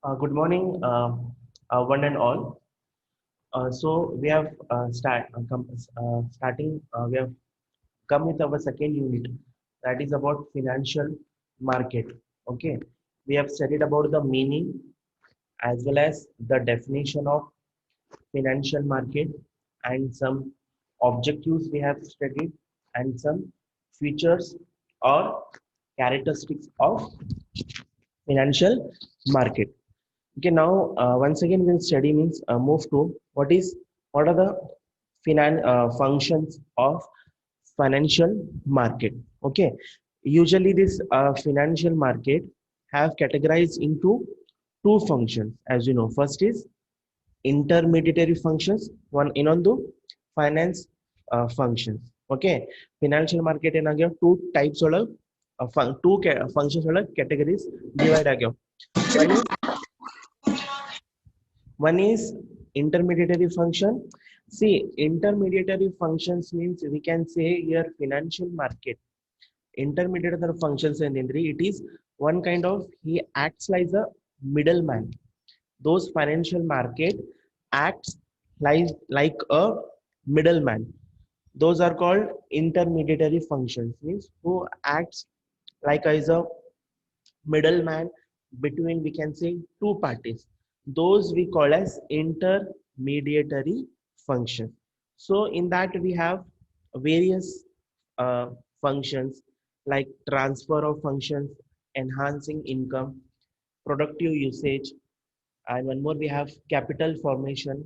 Good morning, one and all. So we have starting. We have come with our second unit, that is about financial market. Okay, we have studied about the meaning as well as the definition of financial market and some objectives we have studied and some features or characteristics of financial market. Okay, now once again we'll study means move to what are the functions of financial market. Okay, usually this financial market have categorized into two functions, as you know. First is intermediary functions, one ಇನ್ನೊಂದು finance functions. Okay, financial market ಏನಾಗ್ಯಾವ two types ಒಳಗ functions ಒಳಗ categories divide ಆಗ್ಯಾವ. One is One is intermediary function. See, intermediary functions means we can say here financial market. Intermediary functions and it is one kind of, he acts like a middleman. Those financial market acts like a middleman. Those are called intermediary functions, means who acts like as a middleman between, we can say, two parties. Those we call as intermediary functions. So in that we have various functions like transfer of functions, enhancing income, productive usage, and one more we have capital formation,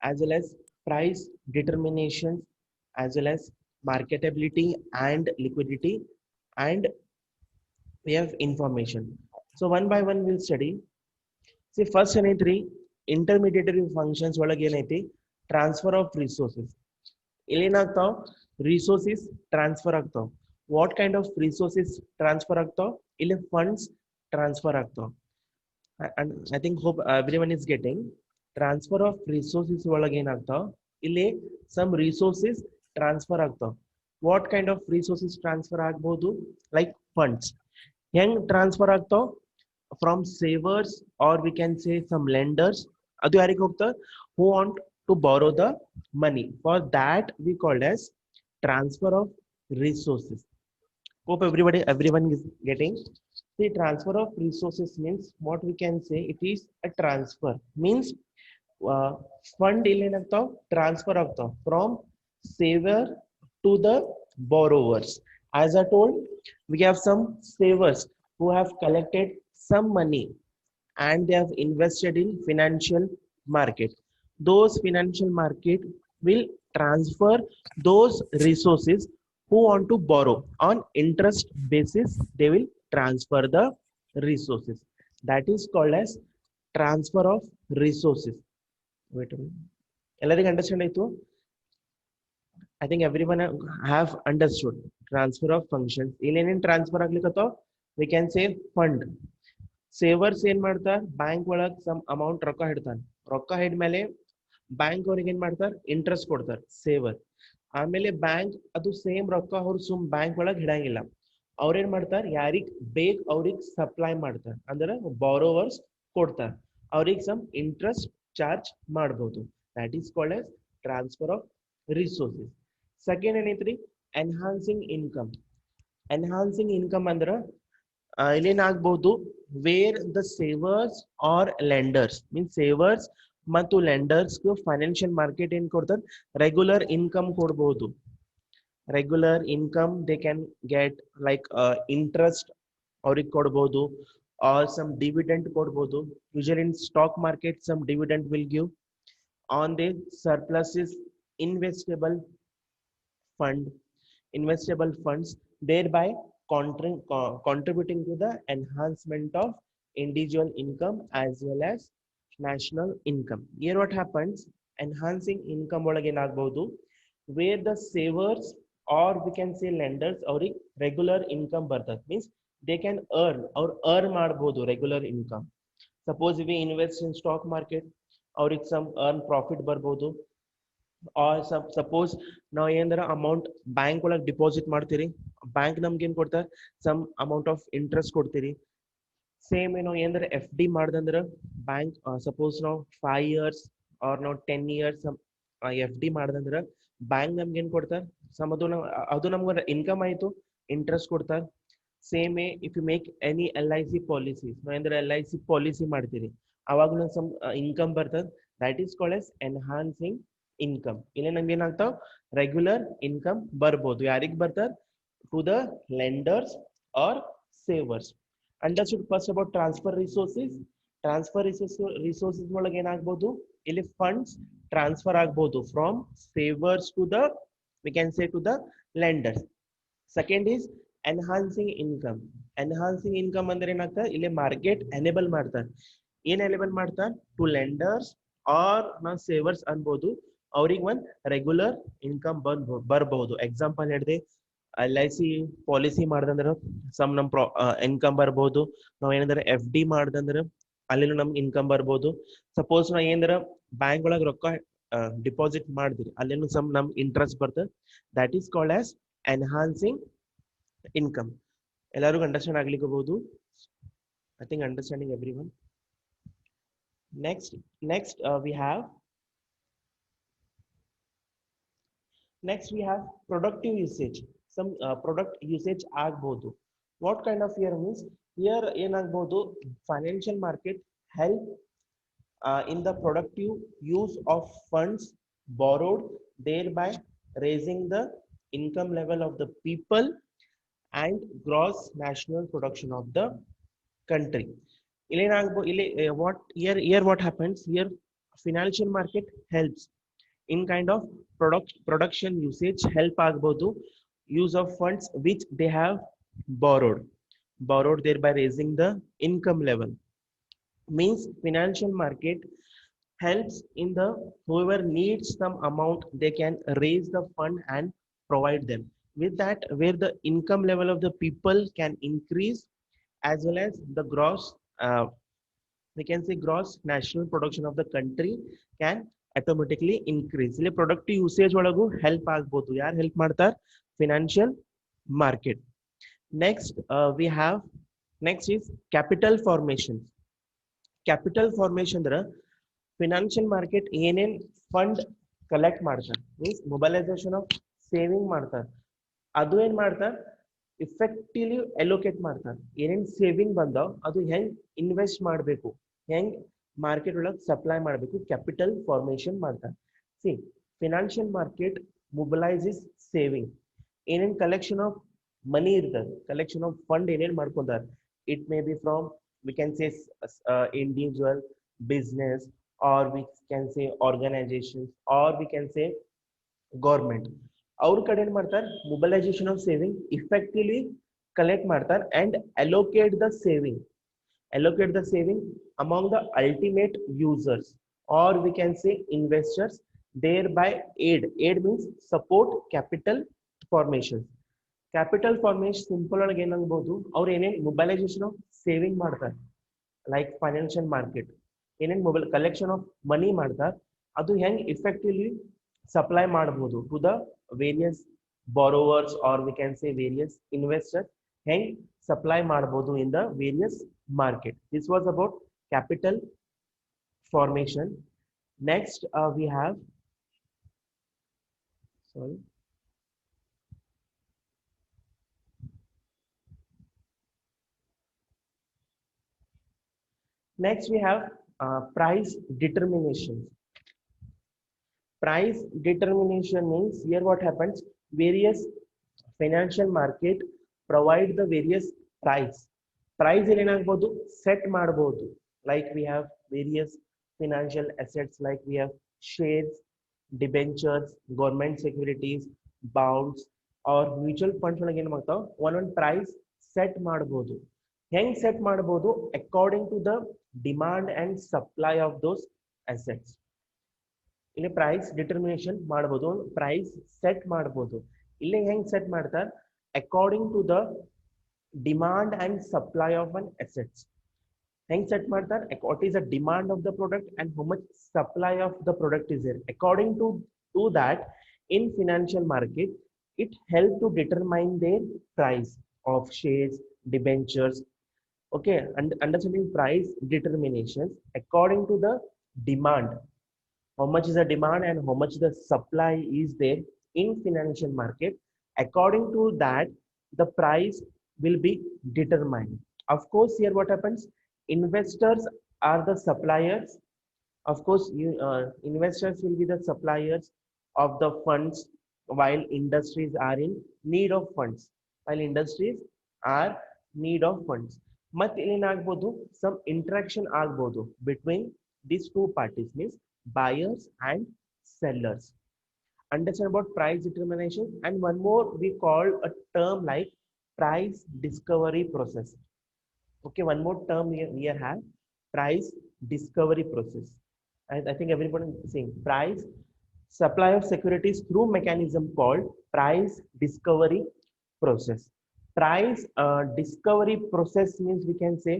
as well as price determination, as well as marketability and liquidity, and we have information. So one by one we'll study. See, first ಏನೈತ್ರಿ intermediary functions ಒಳಗೆ ಏನೈತಿ transfer of resources. ಇಲ್ಲೇನಾಗ್ತಾವ resources transfer ಆಗ್ತಾವ. What kind of resources transfer ಆಗ್ತಾವ? ಇಲ್ಲಿ funds transfer ಆಗ್ತಾವ. And I think hope everyone is getting transfer of resources ಒಳಗೆ ಏನಾಗ್ತಾವ? ಇಲ್ಲಿ some resources transfer ಆಗ್ತಾವ. What kind of resources transfer ಆಗ್ಬಹುದು? Like funds. ಹೆಂಗ್ transfer ಆಗ್ತಾವ? From savers or we can say some lenders. ಅದು ಯಾರಿಗೆ ಹೋಗ್ತಾರೆ? Who want to borrow the money. For that we called as transfer of resources. Hope everyone is getting. The transfer of resources means what we can say, it is a transfer. Means fund ಏನಾಗ್ತಾವ? Transfer ಆಗ್ತಾವ from saver to the borrowers. As I told, we have some savers who have collected some money and they have invested in financial market. Those financial market will transfer those resources who want to borrow on interest basis. They will transfer the resources. That is called as transfer of resources. Wait a minute. ಎಲ್ಲರಿಗೂ understand ಆಯ್ತು? I think everyone have understood transfer of functions. ಇಲ್ಲೇನೇನು transfer ಆಗ್ಲಿಕ್ಕತ್ತೋ? We can say fund. Savers ಏನ್ ಮಾಡ್ತಾರ? Bank ಒಳಗ್ some amount ರೊಕ್ಕ ಹಿಡ್ತಾನ. ರೊಕ್ಕ ಹಿಡ್ಮೇಲೆ bank ಅವ್ರಿಗೆ ಏನ್ ಮಾಡ್ತಾರ? ಇಂಟ್ರೆಸ್ಟ್ ಕೊಡ್ತಾರ ಸೇವರ್. ಆಮೇಲೆ ಬ್ಯಾಂಕ್ ಅದು ಸೇಮ್ ರೊಕ್ಕ ಅವ್ರು ಸುಮ್ ಬ್ಯಾಂಕ್ ಒಳಗ್ ಹಿಡಂಗಿಲ್ಲ. ಅವ್ರೇನ್ ಮಾಡ್ತಾರ? ಯಾರಿಗ್ ಬೇಕ್ ಅವ್ರಿಗೆ ಸಪ್ಲೈ ಮಾಡ್ತಾರ, ಅಂದ್ರೆ ಬಾರೋವರ್ಸ್ ಕೊಡ್ತಾರ. ಅವ್ರಿಗೆ ಸಮ್ ಇಂಟ್ರೆಸ್ಟ್ ಚಾರ್ಜ್ ಮಾಡಬಹುದು. That is called as transfer of resources. Second ಏನೈತ್ರಿ? Enhancing income. ಎನ್ಹಾನ್ಸಿಂಗ್ ಇನ್ಕಮ್ ಅಂದ್ರ ಇಲ್ಲೇನಾಗಬಹುದು? Where the savers are lenders, means savers ಮತ್ತು ಲೆಂಡರ್ಸ್ ಫೈನಾನ್ಷಿಯಲ್ ಮಾರ್ಕೆಟ್ ಏನ್ ಕೊಡ್ತಾರೆ? ರೆಗ್ಯುಲರ್ ಇನ್ಕಮ್ ಕೊಡಬಹುದು. Regular income they can get like interest ಅವ್ರಿಗೆ ಕೊಡಬಹುದು, or some dividend ಕೊಡಬಹುದು. Usually in stock market some dividend will give on the surplus investable funds, thereby contributing to the enhancement of individual income as well as national income. Here what happens? Enhancing income ಒಳಗೆ ಏನಾಗಬಹುದು? Where the savers or we can say lenders ಅವ್ರಿಗೆ regular income ಬರ್ತದೆ, means they can earn ಮಾಡಬಹುದು regular income. Suppose we invest in stock market, ಅವ್ರಿಗೆ some earn profit ಬರ್ಬೋದು. Are suppose ನಾವು ಏನಂದ್ರೆ amount bank ಒಳಗೆ ಡಿಪಾಸಿಟ್ ಮಾಡ್ತೀರಿ, ಬ್ಯಾಂಕ್ ನಮ್ಗೆ ಏನ್ ಕೊಡ್ತಾರೆ? ಸಮ್ ಅಮೌಂಟ್ ಆಫ್ ಇಂಟ್ರೆಸ್ಟ್ ಕೊಡ್ತೀರಿ. ಸೇಮ್ ಏನೋ ಏನಂದ್ರೆ ಎಫ್ ಡಿ ಮಾಡ್ದಂದ್ರೆ ಬ್ಯಾಂಕ್ ಸಪೋಸ್ ನಾವು 5 years ಆರ್ ನಾವು 10 years ಎಫ್ ಡಿ ಮಾಡ್ದಂದ್ರೆ ಬ್ಯಾಂಕ್ ನಮ್ಗೆ ಏನ್ ಕೊಡ್ತಾರೆ ಸಮ್ ಅದು ನಮ್ಗೆ ಇನ್ಕಮ್ ಆಯ್ತು ಇಂಟ್ರೆಸ್ಟ್ ಕೊಡ್ತಾರೆ same if you make any L I C policies ಅಂದ್ರೆ ಎಲ್ ಐ ಸಿ ಪಾಲಿಸಿ ಮಾಡ್ತೀರಿ ಅವಾಗಲೂ ಸಮ್ ಇನ್ಕಮ್ ಬರ್ತದೆ that is called as enhancing income ಇಲ್ಲಿ ನಮ್ಗೆ ಏನಾಗ್ತಾವ ರೆಗ್ಯುಲರ್ ಇನ್ಕಮ್ ಬರ್ಬೋದು ಯಾರಿಗೆ ಬರ್ತಾರೆ to the lenders or savers understood first about transfer resources transfer resources ಒಳಗೆ ಏನಾಗ್ಬೋದು ಇಲ್ಲಿ ಫಂಡ್ಸ್ ಟ್ರಾನ್ಸ್ಫರ್ ಆಗ್ಬೋದು from savers to the we can say to the lenders second is enhancing income enhancing income ಅಂದ್ರೆ ಏನಾಗ್ತದೆ ಇಲ್ಲಿ ಮಾರ್ಕೆಟ್ ಎನೇಬಲ್ ಮಾಡ್ತಾರೆ ಏನ್ enable ಮಾಡ್ತಾರೆ ಟು ಲೆಂಡರ್ಸ್ ಆರ್ ನಾವು ಸೇವರ್ಸ್ ಅನ್ಬೋದು ಅವ್ರಿಗೆ ಒಂದ್ ರೆಗ್ಯುಲರ್ ಇನ್ಕಮ್ ಬರ್ಬಹುದು ಎಕ್ಸಾಂಪಲ್ ಹೇಳಿದೆ ಎಲ್ ಐ ಸಿ ಪಾಲಿಸಿ ಮಾಡ್ದಂದ್ರೆ ಸಮ್ ನಮ್ ಇನ್ಕಮ್ ಬರ್ಬೋದು ನಾವ್ ಏನಂದ್ರೆ ಎಫ್ ಡಿ ಮಾಡ್ದಂದ್ರೆ ಅಲ್ಲಿನೂ ನಮ್ಗೆ ಇನ್ಕಮ್ ಬರ್ಬೋದು ಸಪೋಸ್ ನಾವ್ ಏನಂದ್ರ ಬ್ಯಾಂಕ್ ಒಳಗೆ ರೊಕ್ಕ ಡಿಪಾಸಿಟ್ ಮಾಡಿದ್ರಿ ಅಲ್ಲೇನು ಸಮ್ ನಮ್ ಇಂಟ್ರೆಸ್ಟ್ ಬರ್ತದೆ that is called as enhancing income ಎಲ್ಲರಿಗೂ ಅಂಡರ್ಸ್ಟ್ಯಾಂಡ್ ಆಗ್ಲಿಕ್ಕೆ I think understanding every one next we have productive usage some product usage ಆಗ್ಬೋದು what kind of here means here ಏನಾಗ್ಬೋದು financial market help in the productive use of funds borrowed thereby raising the income level of the people and gross national production of the country what happens here financial market helps in kind of production usage help agbodu use of funds which they have borrowed thereby raising the income level means financial market helps in the whoever needs some amount they can raise the fund and provide them with that where the income level of the people can increase as well as the gross we can say gross national production of the country can automatically increase ಇಲ್ಲಿ productive usage ಒಳಗೂ help ಆಗ್ಬೋದು ಯಾರು help ಮಾಡ್ತಾರೆ financial market next next is capital formation ಅಂದ್ರೆ financial market ಏನೇನ್ fund collect ಮಾಡ್ತಾರೆ means mobilization of saving ಮಾಡ್ತಾರೆ ಅದು ಏನ್ ಮಾಡ್ತಾರೆ ಇಫೆಕ್ಟಿವ್ಲಿ ಅಲೋಕೇಟ್ ಮಾಡ್ತಾರೆ ಏನೇನ್ ಸೇವಿಂಗ್ ಬಂದಾವ್ ಅದು ಹೆಂಗ್ ಇನ್ವೆಸ್ಟ್ ಮಾಡಬೇಕು ಹೆಂಗ್ ಮಾರ್ಕೆಟ್ ಒಳಗೆ ಸಪ್ಲೈ ಮಾಡಬೇಕು ಕ್ಯಾಪಿಟಲ್ ಫಾರ್ಮೇಶನ್ ಮಾಡ್ತಾರೆ C financial market mobilises saving ಏನೇನ್ ಕಲೆಕ್ಷನ್ ಆಫ್ ಮನಿ ಇರ್ತದೆ ಕಲೆಕ್ಷನ್ ಆಫ್ ಫಂಡ್ ಏನೇನ್ ಮಾಡ್ಕೊಂತಾರೆ it may be from we can say individual business or we can say organisation or we can say government ಅವ್ರ ಕಡೆ ಏನ್ ಮಾಡ್ತಾರೆ mobilisation of saving effectively collect ಮಾಡ್ತಾರೆ and allocate the saving among the ultimate users or we can say investors thereby aid means support capital formation simple ಆಗಿ ಏನಾಗಬಹುದು ಅವ್ರು ಏನೇನ್ mobilisation of saving ಮಾಡ್ತಾರೆ ಲೈಕ್ ಫೈನಾನ್ಷಿಯಲ್ ಮಾರ್ಕೆಟ್ ಏನೇನ್ collection of money ಮಾಡ್ತಾರೆ ಅದು ಹೆಂಗ್ ಇಫೆಕ್ಟಿವ್ಲಿ ಸಪ್ಲೈ ಮಾಡಬಹುದು to the various borrowers or we can say various investors hence supply ಮಾಡಬಹುದು in the various market this was about capital formation next we have sorry next we have price determination price determination means here what happens various financial market provide the various price ಏನಾಗಬಹುದು set ಮಾಡಬಹುದು like we have various financial assets like we have shares debentures government securities bonds or mutual funds ಒಳಗೆ ಏನು ಮಾಡ್ತಾವ ಒಂದೊಂದು price set ಮಾಡಬಹುದು ಹೆಂಗ್ set ಮಾಡಬಹುದು according to the demand and supply of those assets ಇಲ್ಲಿ ಪ್ರೈಸ್ ಡಿಟರ್ಮಿನೇಷನ್ ಮಾಡಬಹುದು price set ಮಾಡಬಹುದು ಇಲ್ಲಿ ಹೆಂಗ್ ಸೆಟ್ ಮಾಡ್ತಾರೆ according to the demand and supply of an assets ಹೆಂಗ್ ಸೆಟ್ ಮಾಡ್ತಾರೆ what is the demand of the product and how much supply of the product is there according to that in financial market it help to determine their price of shares debentures Okay, and understanding price determinations according to the demand, how much is the demand and how much the supply is there in financial market. According to that, the price will be determined. Of course, here what happens, investors are the suppliers. Of course, investors will be the suppliers of the funds, while industries are in need of funds. While industries are need of funds. ಮತ್ತೆ ಏನಾಗಬಹುದು, some interaction ಆಗಬಹುದು between these two parties, means buyers and sellers. Understand about price determination, and one more we call a term like price discovery process. Okay, one more term we have price discovery process. I think everyone is saying price supply of securities through mechanism called price discovery process. Price discovery process means we can say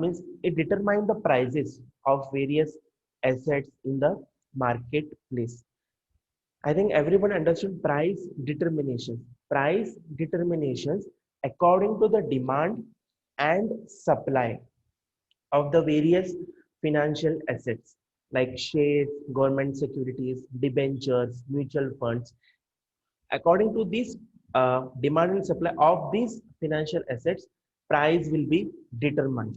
means it determines the prices of various assets in the marketplace. I think everyone understood price determination. Price determinations according to the demand and supply of the various financial assets like shares, government securities, debentures, mutual funds. According to this demand and supply of these financial assets, price will be determined.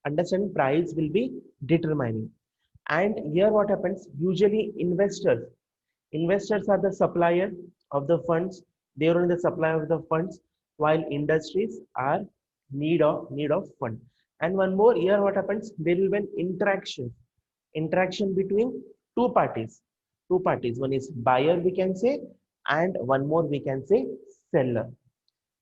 Understand, price will be determining. And here what happens, usually investors are the supplier of the funds, they are the supplier of the funds, while industries are need of fund. And one more, here what happens, there will be an interaction between two parties, one is buyer we can say, and one more we can say seller.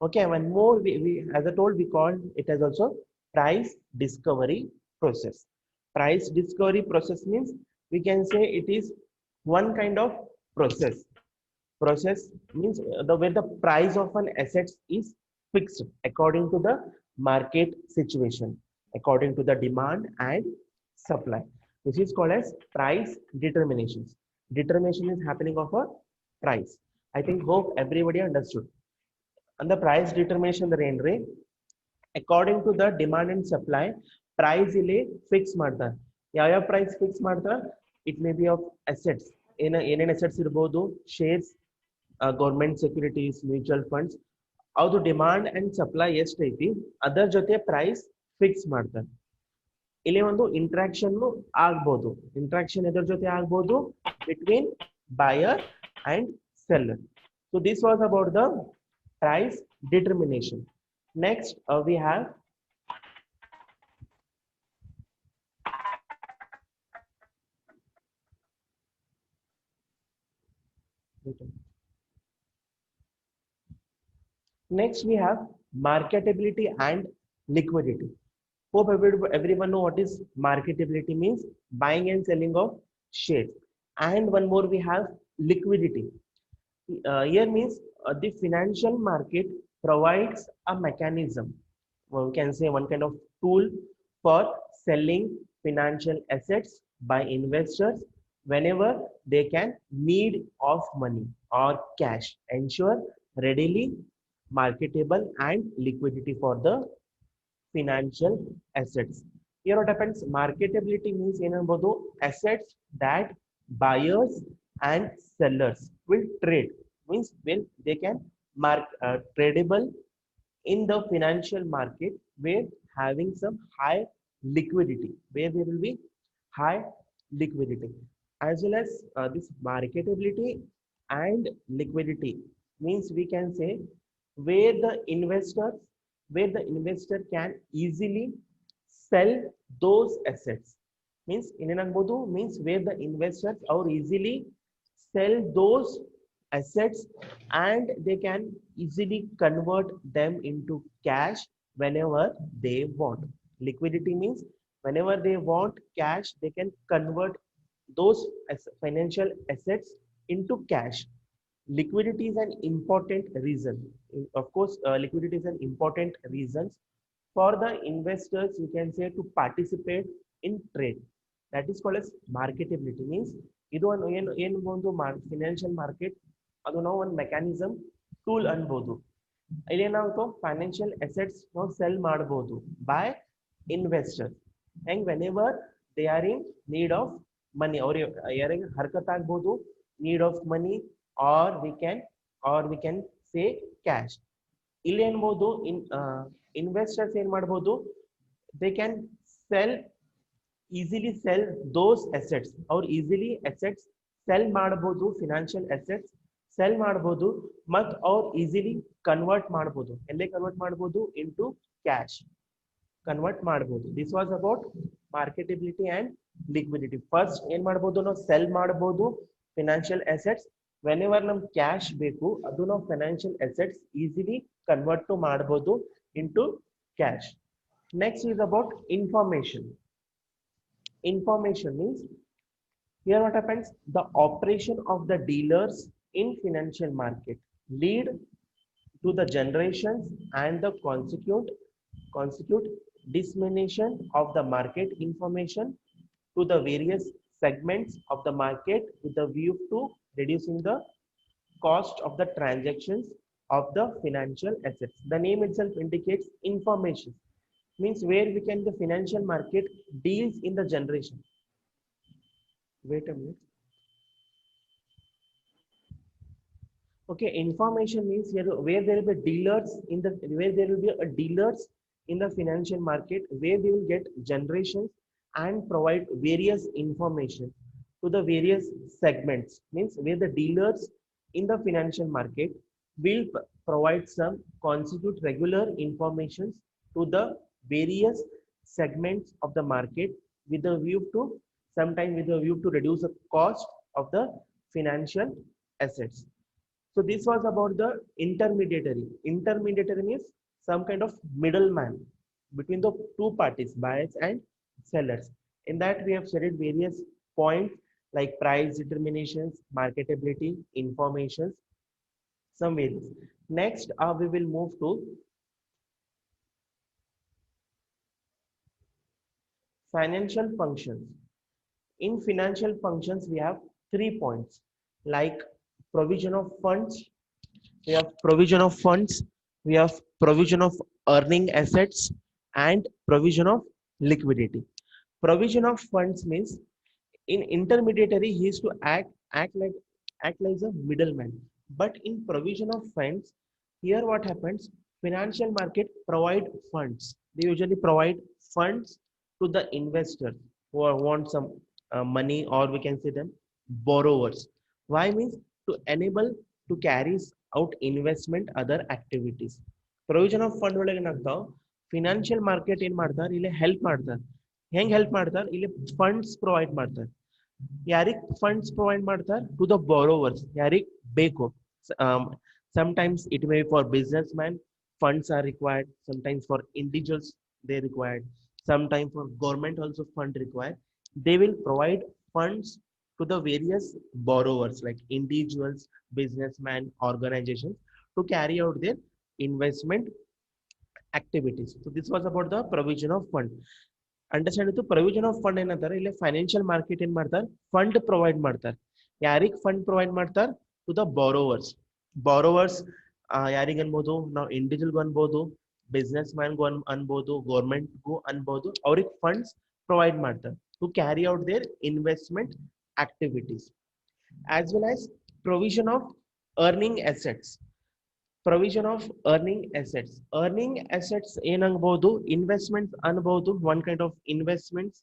Okay, one more we as I told, we call it as also price discovery process. Price discovery process means we can say it is one kind of process means the where the price of an asset is fixed according to the market situation, according to the demand and supply. This is called as price determinations. Determination is happening of a price. I think hope everybody understood. And the price determination the range rate according to the demand and supply, price ಇಲ್ಲಿ fix ಮಾಡ್ತಾರೆ. ಯಾವ price fix ಮಾಡ್ತಾರೆ, it may B of assets, ಏನೇನು assets ಇರ್ಬೋದು, shares, government securities, mutual funds, ಅದು demand and supply ಎಷ್ಟೈತಿ ಅದರ ಜೊತೆ ಪ್ರೈಸ್ ಫಿಕ್ಸ್ ಮಾಡ್ತಾರೆ. ಇಲ್ಲಿ ಒಂದು ಇಂಟ್ರಾಕ್ಷನ್ ಆಗ್ಬೋದು, ಇಂಟ್ರಾಕ್ಷನ್ ಎದ್ರ ಜೊತೆ ಆಗ್ಬೋದು, between buyer and seller. So this was about the price determination. Next we have marketability and liquidity. Hope everyone know what is marketability means, buying and selling of shares. And one more we have liquidity. Here means the financial market provides a mechanism, we can say one kind of tool for selling financial assets by investors whenever they can need of money or cash, ensure readily marketable and liquidity for the financial assets. Here what happens, marketability means ಏನಂಬೋದು assets that buyers and sellers will trade, means when they can tradable in the financial market where having some high liquidity, where there will be high liquidity, as well as this marketability and liquidity means we can say where the investor can easily sell those assets, means means where the investors are easily sell those assets and they can easily convert them into cash whenever they want. Liquidity means whenever they want cash, they can convert those financial assets into cash. Liquidity is an important reason. Of course, liquidity is an important reason for the investors, you can say, to participate in trade. That is called as marketability. Means ಇದು ಏನು ಒಂದು financial market ಅದು ನಾವು ಒಂದು mechanism tool ಅನ್ಬೋದು. ಇಲ್ಲಿ ಏನಾಗುತ್ತೋ financial assets ನಾವು ಸೆಲ್ ಮಾಡಬಹುದು ಬೈ ಇನ್ವೆಸ್ಟರ್. ಹೆಂಗ್ whenever they are in need of money, ಅವ್ರಿಗೆ ಯಾರಿಗೆ ಹರ್ಕತ್ ಆಗ್ಬೋದು need of money, or we can say cash. ಇಲ್ಲಿ ಏನ್ಬೋದು ಇನ್ವೆಸ್ಟರ್ಸ್ ಏನ್ ಮಾಡ್ಬೋದು, they can sell easily sell those assets, ಅವ್ರು ಈಸಿಲಿ ಅಸೆಟ್ಸ್ ಸೆಲ್ ಮಾಡಬಹುದು, ಫಿನಾನ್ಷಿಯಲ್ ಅಸೆಟ್ಸ್ ಸೆಲ್ ಮಾಡಬಹುದು, ಮತ್ತು ಅವ್ರು ಈಸಿಲಿ ಕನ್ವರ್ಟ್ ಮಾಡಬಹುದು. ಎಲ್ಲೇ ಕನ್ವರ್ಟ್ ಮಾಡಬಹುದು, ಇಂಟು ಕ್ಯಾಶ್ ಕನ್ವರ್ಟ್ ಮಾಡಬಹುದು. This was about marketability and liquidity. First ಏನ್ ಮಾಡಬಹುದು, ನಾವು ಸೆಲ್ ಮಾಡಬಹುದು ಫಿನಾನ್ಷಿಯಲ್ ಅಸೆಟ್ಸ್. ವೆನೆವರ್ ನಮ್ಗೆ ಕ್ಯಾಶ್ ಬೇಕು, ಅದು ನಾವು ಫಿನಾನ್ಷಿಯಲ್ ಅಸೆಟ್ಸ್ ಈಸಿಲಿ ಕನ್ವರ್ಟ್ ಮಾಡಬಹುದು into cash. Next is about information. Information means here what happens, the operation of the dealers in financial market lead to the generations and the consequent dissemination of the market information to the various segments of the market with the view to reducing the cost of the transactions of the financial assets. The name itself indicates information, means where we can the financial market deals in the generation. Wait a minute. Okay, information means here where there will be dealers in the, where there will be a dealers in the financial market, where they will get generations and provide various information to the various segments, means where the dealers in the financial market will provide some constitute regular information to the various segments of the market with the view to, sometime with the view to reduce the cost of the financial assets. So this was about the intermediary. Intermediary means some kind of middleman between the two parties, buyers and sellers. In that we have studied various points like price determinations, marketability, informations, some various. Next we will move to financial functions. In financial functions we have 3 points like provision of funds, we have provision of funds, we have provision of earning assets, and provision of liquidity. Provision of funds means in intermediary he is to act like a middleman, but in provision of funds, here what happens, financial market provide funds, they usually provide funds to the investors who want some money, or we can say them borrowers. Why means to enable to carry out investment other activities. Provision of fund ಒಳಗೆ ಏನಾಗ್ತಾವ, financial market ಏನ್ ಮಾಡ್ತಾರೆ, ಇಲ್ಲಿ help ಮಾಡ್ತಾರೆ. ಹೆಂಗ್ help ಮಾಡ್ತಾರೆ, ಇಲ್ಲಿ funds provide ಮಾಡ್ತಾರೆ. ಯಾರಿಗ್ ಫಂಡ್ಸ್ ಪ್ರೊವೈಡ್ ಮಾಡ್ತಾರೆ, ಟು ದ ಬಾರೋವರ್ಸ್, ಯಾರಿಗ್ ಬೇಕು. Sometimes it may be for businessmen funds are required, sometimes for individuals they required, sometimes for government also fund required. They will provide funds to the various borrowers like individuals, businessmen, organizations to carry out their investment activities. So this was about the provision of fund. Understand ಇತ್ತು. Provision of fund ಏನಂತಾರೆ, ಇಲ್ಲಿ financial market ಏನ್ ಮಾಡ್ತಾರೆ, fund provide ಮಾಡ್ತಾರೆ. ಯಾರಿಗೆ fund provide ಮಾಡ್ತಾರೆ, to the borrowers. Borrowers ಯಾರಿಗೆ ಅನ್ಬೋದು, ನಾವು ಇಂಡಿವಿಜುವಲ್ಗೂ ಅನ್ಬೋದು, ಬಿಸ್ನೆಸ್ ಮ್ಯಾನ್ಗೂ ಅನ್ಬೋದು, ಗೌರ್ಮೆಂಟ್ಗೂ ಅನ್ಬೋದು. ಅವ್ರಿಗೆ ಫಂಡ್ಸ್ ಪ್ರೊವೈಡ್ ಮಾಡ್ತಾರೆ to carry out their investment activities. As well as provision of earning assets. Provision of earning assets. Earning assets ಏನಾಗಬಹುದು, ಇನ್ವೆಸ್ಟ್ಮೆಂಟ್ಸ್ ಅನ್ಬಹುದು, one kind of investments.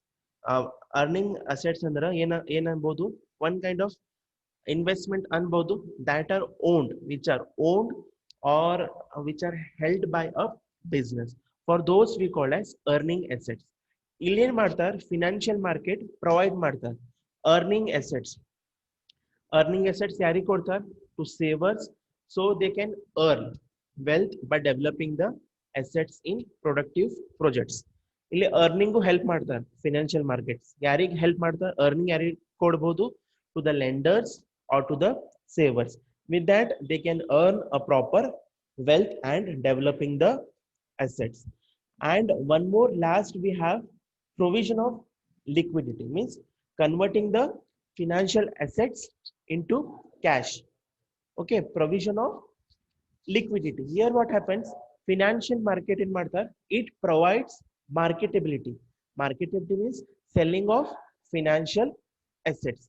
Earning assets ಅಂದ್ರೆ ಏನನ್ಬಹುದು, ಒನ್ ಕೈಂಡ್ ಆಫ್ ಇನ್ವೆಸ್ಟ್ಮೆಂಟ್ ಅನ್ಬಹುದು, that are owned, which are owned or which are held by a business. For those we call as earning assets. ಇಲ್ಲಿ ಏನ್ ಮಾಡ್ತಾರೆ, financial market provide ಮಾಡ್ತಾರೆ earning assets. Earning assets ಯಾರಿಗೆ ಕೊಡ್ತಾರೆ, to savers, so they can earn wealth by developing the assets in productive projects. ಇಲ್ಲಿ earning help ಮಾಡ್ತಾರೆ financial markets. ಯಾರಿಗೆ help ಮಾಡ್ತಾರೆ, ಅರ್ನಿಂಗ್ ಯಾರಿಗೆ ಕೊಡ್ಬೋದು, to the lenders or to the savers. With that they can earn a proper wealth and developing the assets. And one more last we have provision of liquidity, means converting the financial assets into cash. Okay, provision of liquidity. Here what happens, financial market in ಮಾಡ್ತಾರೆ, it provides marketability. Marketability means selling of financial assets,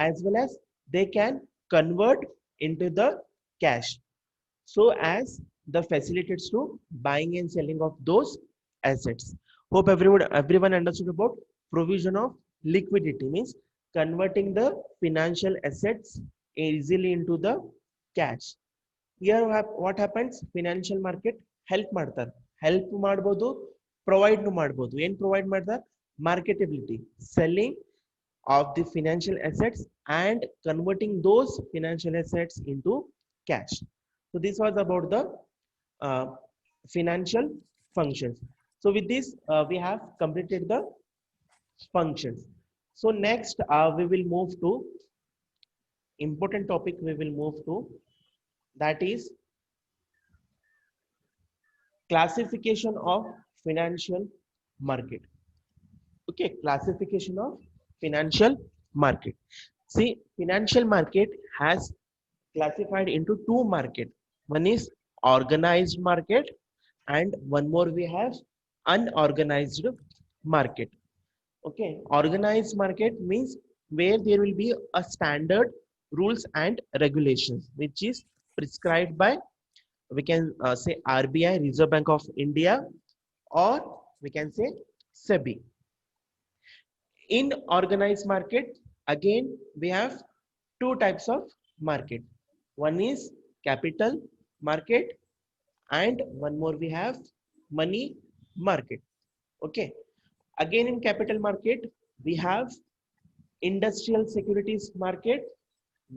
as well as they can convert into the cash, so as the facilitates to buying and selling of those assets. Hope everyone understood about provision of liquidity means converting the financial assets easily into the cash. Here what happens, financial market help ಮಾಡ್ತಾರೆ, help ಮಾಡಬಹುದು, provide ಮಾಡಬಹುದು. ಏನು provide ಮಾಡ್ತಾರೆ, marketability, selling of the financial assets and converting those financial assets into cash. So this was about the uh, financial functions. So with this we have completed the functions. So next we will move to important topic, we will move to, that is classification of financial market. Okay, classification of financial market. See, financial market has classified into two market. One is organized market and one more we have unorganized market. Okay, organized market means where there will be a standard rules and regulations which is prescribed by, we can say RBI, Reserve Bank of India, or we can say SEBI. In organized market, again we have two types of market. One is capital market and one more we have money market. Okay, again in capital market we have industrial securities market,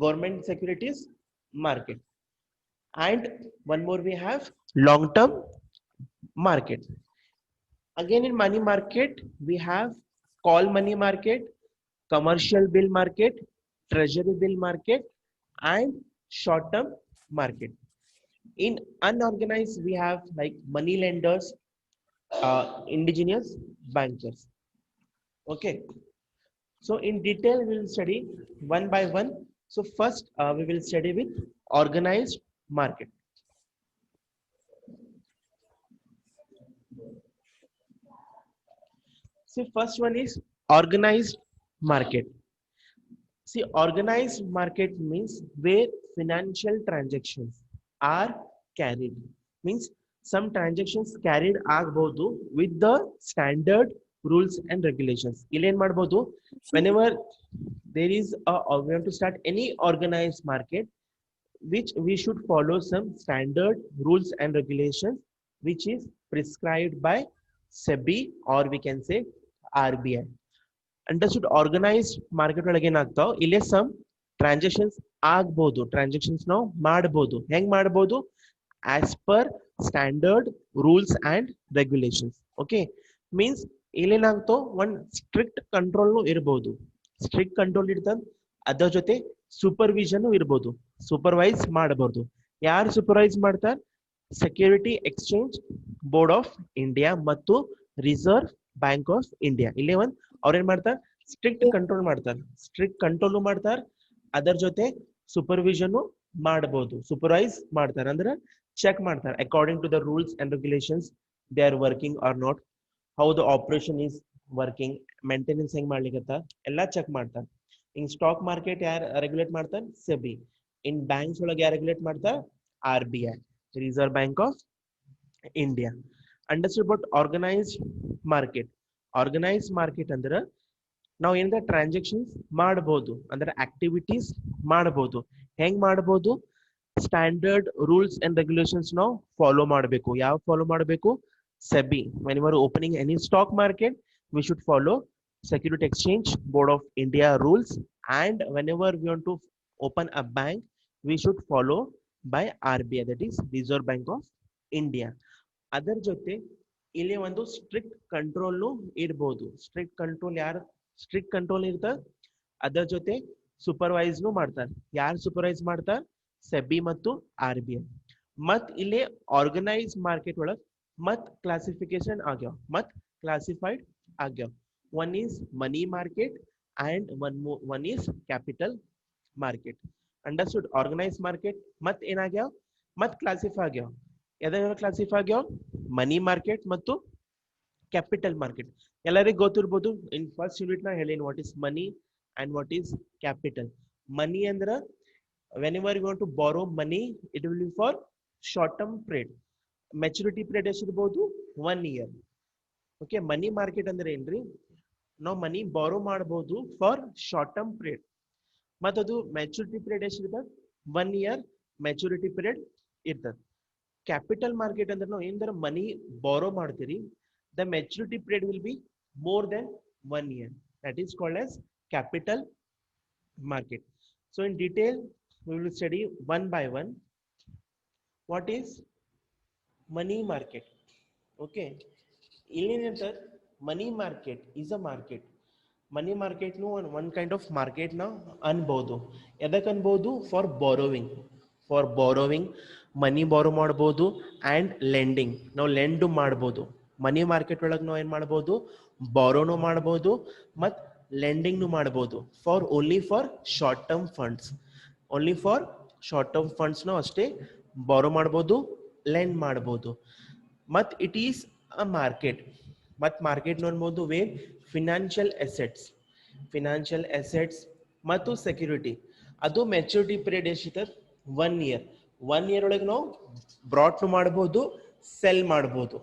government securities market, and one more we have long term market. Again in money market we have call money market, commercial bill market, treasury bill market, and short term market. In unorganized we have like money lenders, indigenous bankers. Okay, so in detail we will study one by one. So first we will study with organized market. See, first one is organized market. See, organized market means where financial transactions are carried. Means some transactions carried ಆಗಬಹುದು with the standard rules and regulations. ಇಲ್ಲಿ ಏನು ಮಾಡಬಹುದು, whenever there is a, or we want to start any organized market, which we should follow some standard rules and regulations which is prescribed by SEBI, or we can say RBI. Understood? Organized market ಒಳಗೆ ಏನಾಗ್ತಾವ, ಇಲ್ಲೇ some transactions ಆಗ್ಬೋದು, transactions ನಾವು ಮಾಡಬಹುದು. ಹೆಂಗ್ ಮಾಡಬಹುದು, as per standard rules and regulations. Okay, means ಇಲ್ಲೇನಾಗ್ತಾವ, ಒಂದ್ strict control ಇರ್ಬೋದು, ಸ್ಟ್ರಿಕ್ಟ್ ಕಂಟ್ರೋಲ್ ಇರ್ತದ, ಅದರ ಜೊತೆ ಸೂಪರ್ವಿಷನ್ ಇರ್ಬೋದು, ಸೂಪರ್ವೈಸ್ ಮಾಡಬಹುದು. ಯಾರು ಸೂಪರ್ವೈಸ್ ಮಾಡ್ತಾರೆ, security exchange board of India ಮತ್ತು ರಿಸರ್ವ್ ಬ್ಯಾಂಕ್ ಆಫ್ ಇಂಡಿಯಾ. ಇಲ್ಲೇ ಒಂದ್ ಅವ್ರೇನ್ ಮಾಡ್ತಾರೆ, ಸ್ಟ್ರಿಕ್ಟ್ ಕಂಟ್ರೋಲ್ ಮಾಡ್ತಾರೆ, ಸ್ಟ್ರಿಕ್ಟ್ ಕಂಟ್ರೋಲ್ ಮಾಡ್ತಾರೆ, ಅದರ ಜೊತೆ ಸೂಪರ್ವಿಷನ್ ಮಾಡಬಹುದು, ಸೂಪರ್ವೈಸ್ ಮಾಡ್ತಾರೆ ಅಂದ್ರೆ ಚೆಕ್ ಮಾಡ್ತಾರೆ according to the rules and regulations they are working or not, how the operation is working, maintenance ಹೆಂಗ್ ಮಾಡ್ಲಿಕ್ಕತ್ತ ಎಲ್ಲ ಚೆಕ್ ಮಾಡ್ತಾರೆ. ಇನ್ ಸ್ಟಾಕ್ ಮಾರ್ಕೆಟ್ ಯಾರು ರೆಗ್ಯುಲೇಟ್ ಮಾಡ್ತಾರೆ, ಸೆಬಿ. ಇನ್ ಬ್ಯಾಂಕ್ಸ್ ಒಳಗೆ ಯಾರು ರೆಗ್ಯುಲೇಟ್ ಮಾಡ್ತಾರೆ, RBI, Reserve Bank of India. Understood about organised market. Organised market ಅಂದ್ರೆ ನಾವು ಏನಾರ ಟ್ರಾನ್ಸಾಕ್ಷನ್ಸ್ ಮಾಡಬಹುದು, ಅಂದ್ರೆ ಆಕ್ಟಿವಿಟೀಸ್ ಮಾಡಬಹುದು. ಹೆಂಗ್ ಮಾಡಬಹುದು, ಸ್ಟ್ಯಾಂಡರ್ಡ್ ರೂಲ್ಸ್ ಅಂಡ್ ರೆಗ್ಯುಲೇಷನ್ಸ್ ನಾವು ಫಾಲೋ ಮಾಡಬೇಕು. ಯಾವ ಫಾಲೋ ಮಾಡಬೇಕು, SEBI. When you are opening any stock market, we should follow Security Exchange Board of India rules, and whenever we want to open a bank, we should follow by RBI, that is Reserve Bank of India. ಅದರ ಜೊತೆ ಇಲ್ಲಿ ಒಂದು strict control ಇರ್ಬೋದು. Strict control ಯಾರು strict control ಇರ್ತಾರೆ, ಅದರ ಜೊತೆ ಸೂಪರ್ವೈಸ್ನು ಮಾಡ್ತಾರೆ. ಯಾರು ಸೂಪರ್ವೈಸ್ ಮಾಡ್ತಾರೆ, SEBI ಮತ್ತು RBI. ಮತ್ ಇಲ್ಲಿ ಆರ್ಗನೈಸ್ ಮಾರ್ಕೆಟ್ ಒಳಗೆ ಮತ್ ಕ್ಲಾಸಿಫಿಕೇಶನ್ ಆಗ್ಯಾವ, ಮತ್ ಕ್ಲಾಸಿಫೈಡ್ ಆಗ್ಯಾವ. One is money market and one is capital market. Understood? Organise market ಮತ್ ಏನಾಗ್ಯಾವ, ಮತ್ ಕ್ಲಾಸಿಫೈ ಆಗ್ಯಾವ ಯಾವ್ದಾವ ಕ್ಲಾಸಿಫೈ ಆಗ್ಯಾವ ಮನಿ ಮಾರ್ಕೆಟ್ ಮತ್ತು ಕ್ಯಾಪಿಟಲ್ ಮಾರ್ಕೆಟ್ ಎಲ್ಲರಿಗೂ ಗೊತ್ತಿರ್ಬೋದು ಇನ್ ಫಸ್ಟ್ ಯೂನಿಟ್ ನ ಹೇಳೀನಿ what is money and what is capital money ಅಂದ್ರ whenever you want to borrow money it will be for short term period maturity period ಎಷ್ಟಿರ್ಬೋದು 1 year okay money market ಅಂದ್ರೆ ಏನ್ರಿ ನಾವು money borrow ಮಾಡಬಹುದು for short term period ಮತ್ತದು maturity period ಎಷ್ಟಿರ್ತದೆ 1 year maturity period ಇರ್ತದೆ capital market ಅಂದ್ರೆ ನಾವು ಏನಾರ ಮನಿ ಬಾರೋ ಮಾಡ್ತೀರಿ the maturity period will be more than 1 year that is called as capital market. So in detail we will study one by one what is money market. Okay, illinentar money market is a market. Money ಮಾರ್ಕೆಟ್ನು one kind of ಮಾರ್ಕೆಟ್ನ ಅನ್ಬೋದು ಎದಕ್ಕೆ ಅನ್ಬೋದು for borrowing ಮನಿ ಬಾರೋ ಮಾಡ್ಬೋದು and lending ನಾವು ಲೆಂಡು ಮಾಡ್ಬೋದು ಮನಿ market ಒಳಗೆ ನಾವು ಏನು ಮಾಡ್ಬೋದು ಬಾರೋನು ಮಾಡ್ಬೋದು ಮತ್ತು ಲೆಂಡಿಂಗ್ನು ಮಾಡ್ಬೋದು for only for short term funds only for short term ಫಂಡ್ಸ್ನು ಅಷ್ಟೇ ಬಾರೋ ಮಾಡ್ಬೋದು ಲೆಂಡ್ ಮಾಡ್ಬೋದು ಮತ್ತು ಇಟ್ ಈಸ್ ಅ ಮಾರ್ಕೆಟ್ ಮತ್ತು ಮಾರ್ಕೆಟ್ ನೋಡ್ಬೋದು ವೇರ್ ಫಿನಾನ್ಷಿಯಲ್ ಅಸೆಟ್ಸ್ ಮತ್ತು ಸೆಕ್ಯೂರಿಟಿ ಅದು ಮೆಚುರಿಟಿ ಪೀರಿಯಡ್ ಎಷ್ಟಿದೆ 1 year 1 year ಒಳಗೆ ನಾವು ಬ್ರಾಟ್ನು ಮಾಡ್ಬೋದು ಸೆಲ್ ಮಾಡ್ಬೋದು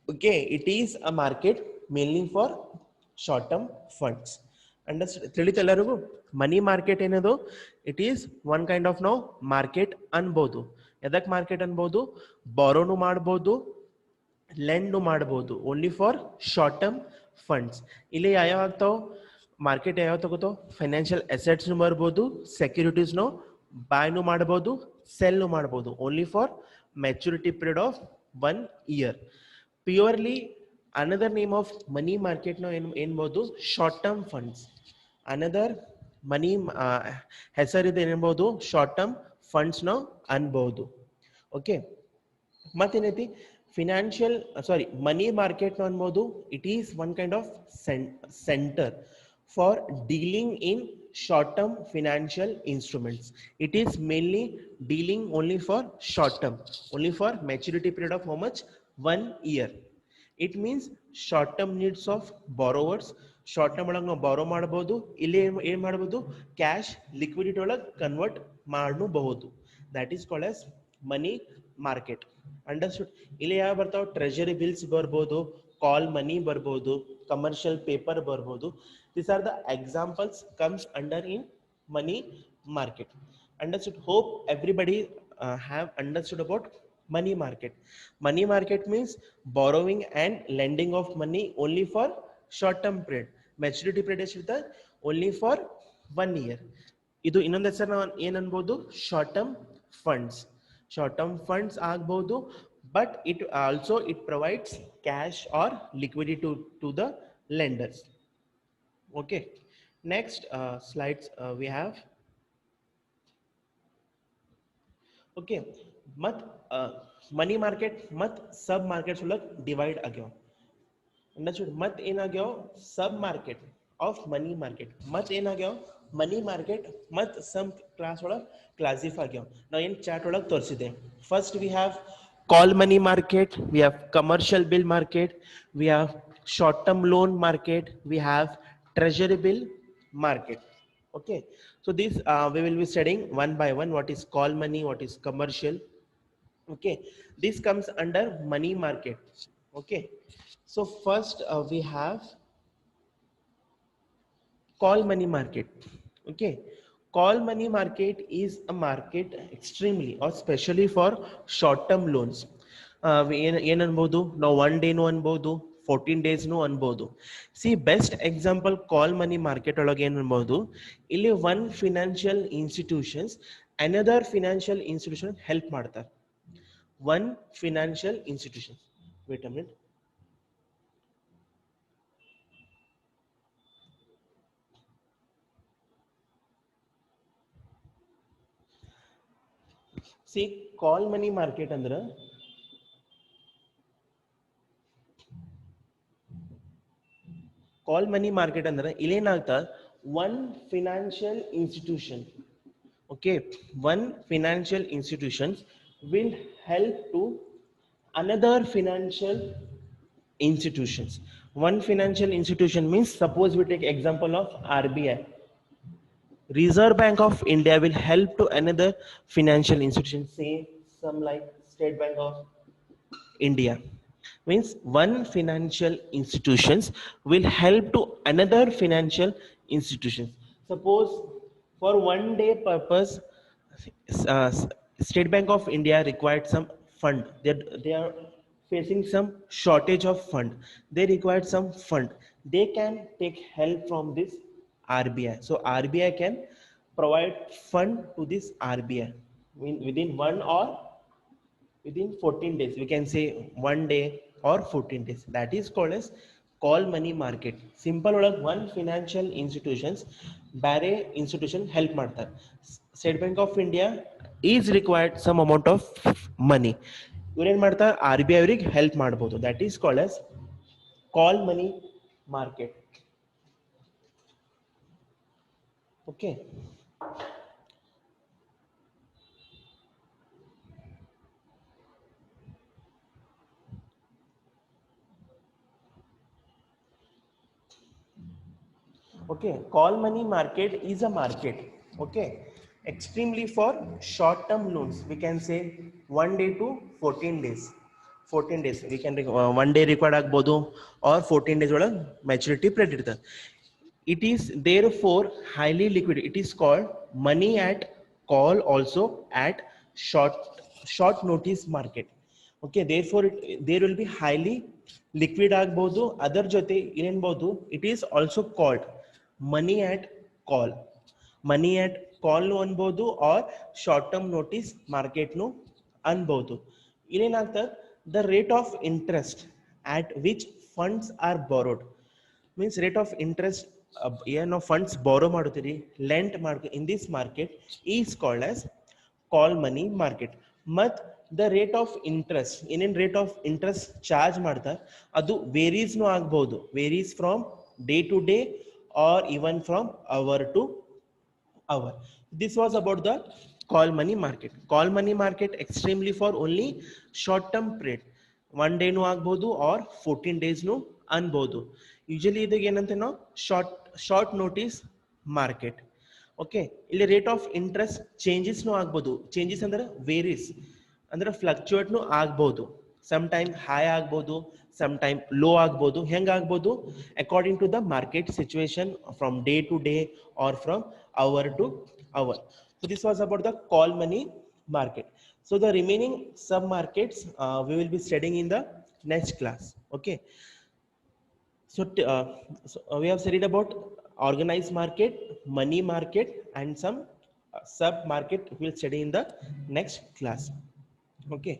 okay it is a market mainly for short term funds understand ತಿಳಿತು ಎಲ್ಲರಿಗೂ ಮನಿ ಮಾರ್ಕೆಟ್ ಏನದು it is one kind of ನಾವು ಮಾರ್ಕೆಟ್ ಅನ್ಬೋದು ಎದಕ್ಕೆ ಮಾರ್ಕೆಟ್ ಅನ್ಬೋದು ಬಾರೋನು ಮಾಡ್ಬೋದು ಲೆಂಡ್ ಮಾಡ್ಬೋದು only for short term funds ಇಲ್ಲಿ ಯಾವ ಆಗ್ತಾವ ಮಾರ್ಕೆಟ್ ಯಾವ ತಗೋತಾವ ಫೈನಾನ್ಷಿಯಲ್ ಅಸೆಟ್ಸ್ನು ಬರ್ಬೋದು ಸೆಕ್ಯೂರಿಟೀಸ್ನು ಬೈನು ಮಾಡ್ಬೋದು ಸೆಲ್ನು ಮಾಡ್ಬೋದು only for maturity period of 1 year purely another name of money ಮಾರ್ಕೆಟ್ನ ಏನ್ಬೋದು short term funds another money ಹೆಸರಿದೆ ಏನ್ಬೋದು ಶಾರ್ಟ್ ಟರ್ಮ್ ಫಂಡ್ಸ್ನ ಅನ್ಬೋದು ಓಕೆ ಮತ್ತೇನೈತಿ ಫಿನಾನ್ಷಿಯಲ್ ಮನಿ ಮಾರ್ಕೆಟ್ ಅನ್ಬೋದು it is one kind of centre for dealing in short term financial instruments it is mainly dealing only for short term only for maturity period of how much 1 year it means short term needs of borrowers short term ಒಳಗೆ ನಾವು ಬಾರೋ ಮಾಡ್ಬೋದು ಇಲ್ಲಿ ಏನು ಮಾಡ್ಬೋದು cash liquidity ಒಳಗೆ convert ಮಾಡಬಹುದು that is called as money market understood ಇಲ್ಲಿ ಯಾವ ಬರ್ತಾವ ಟ್ರೆಜರಿ ಬಿಲ್ಸ್ ಬರ್ಬೋದು ಕಾಲ್ ಮನಿ ಬರ್ಬೋದು ಕಮರ್ಷಿಯಲ್ ಪೇಪರ್ ಬರ್ಬೋದು these are the examples comes under in money market understood hope everybody have understood about money market means borrowing and lending of money only for short term period maturity period is only for 1 year ಇದು ಇನ್ನೊಂದು ಹೆಸರು ನಾವು ಏನು ಅನ್ಬೋದು short term funds ಆಗ್ಬೋದು but it also it provides cash or liquidity to the lenders. Okay, next slides we have. Okay, mat money market mat sub markets ಒಳಗೆ divide ಆಗ್ಯಾವ understood mat ಏನಾಗ್ಯಾವ sub market of money market mat ಏನಾಗ್ಯಾವ money market mat some class ಒಳಗೆ classify ಆಗ್ಯಾವ ನಾವು ಏನು chart ಒಳಗೆ ತೋರಿಸಿದೆ first we have call money market, we have commercial bill market, we have short term loan market, we have treasury bill market. Okay, so this we will be studying one by one what is call money, what is commercial. Okay, this comes under money market. Okay, so first we have call money market. Okay, call money market is a market extremely or specially for short term loans ಏನು ಅನ್ಬೋದು ನಾವು 1 day ಅನ್ಬೋದು 14 days ಅನ್ಬೋದು see best example call money market ಒಳಗೆ ಏನು ಅನ್ಬೋದು ಇಲ್ಲಿ one financial institutions another financial institution help ಮಾಡ್ತಾರೆ one financial institution wait a minute see call money market ಅಂದ್ರೆ ಕಾಲ್ ಮನಿ ಮಾರ್ಕೆಟ್ ಅಂದ್ರೆ ಇಲ್ಲೇನಾಗ್ತಾ one financial institution okay one financial institution will help to another financial institutions. One financial institution means, suppose we take example of RBI. Reserve Bank of India will help to another financial institution, say some like State Bank of India. Means one financial institutions will help to another financial institution. Suppose for one day purpose, uh, State Bank of India required some fund. They are facing some shortage of fund. They required some fund. They can take help from this RBI. So RBI can provide fund to this RBI within 14 days. We can say one day or 14 days. That is called as call money market. Simple ಒಳಗೆ one financial institutions ಬೇರೆ institution help ಮಾಡ್ತಾರೆ. State Bank of India is required some amount of money. ಇವ್ರೇನ್ ಮಾಡ್ತಾರೆ, RBI ಅವರಿಗೆ help ಮಾಡ್ಬೋದು. That is called as call money market. Okay. Okay, call money market is a market, okay, extremely for short term loans. We can say 1 day to 14 days. 14 days we can 1 day required agbodu or 14 days ಒಳಗೆ maturity period ಇರ್ತದೆ. It is therefore highly liquid. It is called money at call, also at short notice market. Okay, therefore there will be highly liquid ಆಗಬಹುದು. ಅದರ ಜೊತೆ ಏನೇನ್ಬಹುದು, it is also called money at call. Money at call ನು ಅನ್ಬಹುದು or short term notice market ನು ಅನ್ಬಹುದು. ಇಲ್ಲೇನಾಗ್ತದೆ, the rate of interest at which funds are borrowed, means rate of interest ಏನೋ funds borrow ಮಾಡುತ್ತೀರಿ, lent ಮಾಡ್ಕೊ in this market is called as call money market. ಮತ್ the rate of interest, ಏನೇನು rate of interest charge ಮಾಡ್ತಾರೆ ಅದು ವೇರೀಸ್ನು ಆಗ್ಬಹುದು. Varies from day to day or even from hour to hour. This was about the call money market. Call money market extremely for only short term period. 1 day ನು ಆಗ್ಬಹುದು or 14 days ನು ಅನ್ಬಹುದು. Usually ಇದಕ್ಕೆ ಏನಂತ ನಾವು short notice market. Okay, ಇಲ್ಲಿ rate of interest ಚೇಂಜಸ್ನು ಆಗ್ಬಹುದು. ಚೇಂಜಸ್ ಅಂದ್ರೆ ವೇರೀಸ್, ಅಂದ್ರೆ ಫ್ಲಕ್ಚುಯೇಟ್ನು ಆಗ್ಬಹುದು. ಸಮ್ ಟೈಮ್ ಹೈ ಆಗ್ಬಹುದು, ಸಮ್ ಟೈಮ್ ಲೋ ಆಗ್ಬಹುದು. ಹೆಂಗಾಗ್ಬಹುದು, according to the market situation from day to day or from hour to hour. So this was about the call money market. So the remaining sub markets we will be studying in the next class. Okay. So, we have studied about organized market, money market, and some sub market we will study in the next class. Okay.